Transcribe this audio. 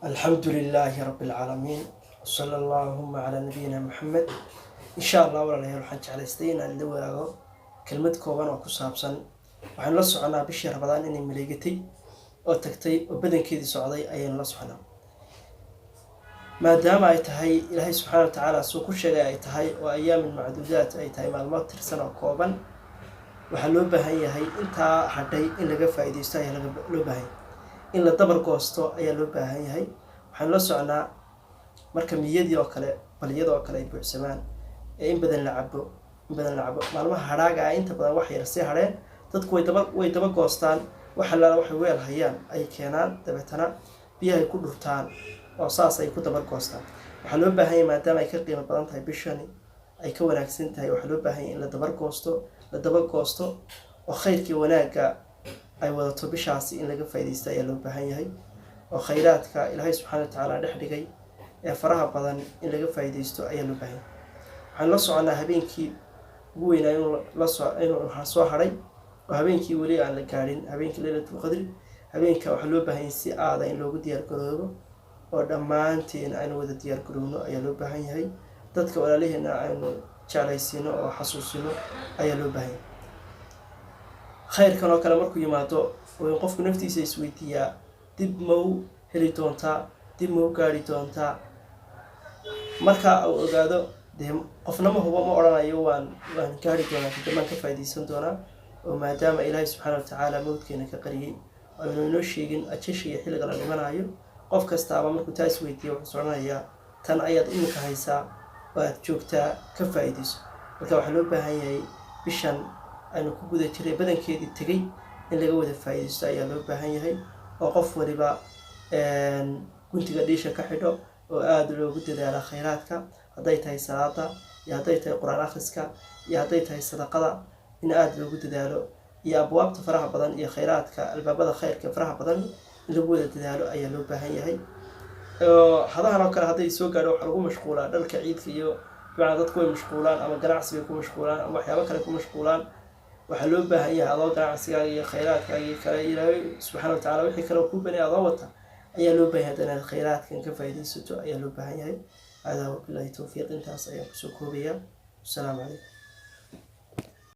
الحمد لله رب العالمين صلى اللهم على نبينا محمد إن شاء الله ولا له الحج على استينا اللي هو كلمة كوبان وكسابسن وحن الله سبحانه بشي رمضان إني مليجتي أو تكتي وبدن كذي سعودي أي الله سبحانه ما دام أي تهي إلهي سبحانه وتعالى سوق الشيء أي تهي وأيام المعدودات أي تهي معلومات ترسنا كوبان وحلو بهاي هي أنت حدي إن لقى فائدة يستاهل لقى بهاي in la dabar goosto ayaa loo baahan yahay waxaan la soconaa marka miyadii oo kale baliyada oo kale ay buuxsamaan ee in badan la cabo maalmaha haraaga ah inta badan wax yar si hareen dadku way daba goostaan waxa la wax weel hayaan ay keenaan dabeetana biyaha ku dhurtaan oo saas ay ku dabar goostaan waxa loo baahan yahay maadaama ay ka qiimo badan tahay bishani ay ka wanaagsan tahay waxa loo baahan yahay in la dabar goosto oo khayrkii wanaaga ay wadato bishaasi in laga faa'iideysto ayaa loo baahan yahay oo khayraadka ilaahay subxaanahu wa ta'aala dhex dhigay ee faraha badan in laga faa'iideysto ayaa loo baahan yahay waxaan la soconaa habeenkii ugu weynaa inuu soo haray oo habeenkii weli aan la gaarin habeenkii laylatul qadri habeenka waxaa loo baahan yahay si aada in loogu diyaar garoobo oo dhammaanteen aynu wada diyaar garoobno ayaa loo baahan yahay dadka walaalaheena aynu jeclaysiino oo xasuusino ayaa loo baahan yahay khayrkan oo kale markuu yimaado oo qofku naftiisa isweydiiyaa dib ma u heli doontaa dib ma u gaari doontaa marka uu ogaado qofna ma hubo ma oranayo waan gaari doonaa kadib ka faa'iideysan doonaa oo maadaama ilaahay subxaanahu wa ta'aala mawdkeena ka qariyay oo inoo sheegin ajashiga xilliga la dhimanayo qof kastaaba markuu taas weydiiyo wuxuu soconayaa tan ayaad iminka haysaa oo aad joogtaa ka faa'iideyso marka waxaa loo baahan yahay bishan aynu ku guda jiray badankeedii tagay in laga wada faa'iideysto ayaa loo baahan yahay oo qof waliba guntiga dhiisha ka xidho oo aad loogu dadaalo khayraadka hadday tahay salaada iyo hadday tahay quraan akhriska iyo hadday tahay sadaqada in aad loogu dadaalo iyo abwaabta faraha badan iyo khayraadka albaabada khayrka faraha badan in lagu wada dadaalo ayaa loo baahan yahay hadahan oo kale hadday soo gaadho waxa lagu mashquulaa dhalka ciidka iyo dadku way mashquulaan ama ganacsiga ku mashquulaan ama waxyaabo kale ku mashquulaan waxa loo baahan yahay adoo ganacsiga iyo khayraadka iyo kale ilaahay subxaanahu wa ta'aala wixii kale ku bani adoo wata ayaa loo baahan yahay inaad khayraadkan ka faa'iideysato ayaa loo baahan yahay hada billahi tawfiiq intaas ayaan kusoo koobayaa. Assalaamu calaykum.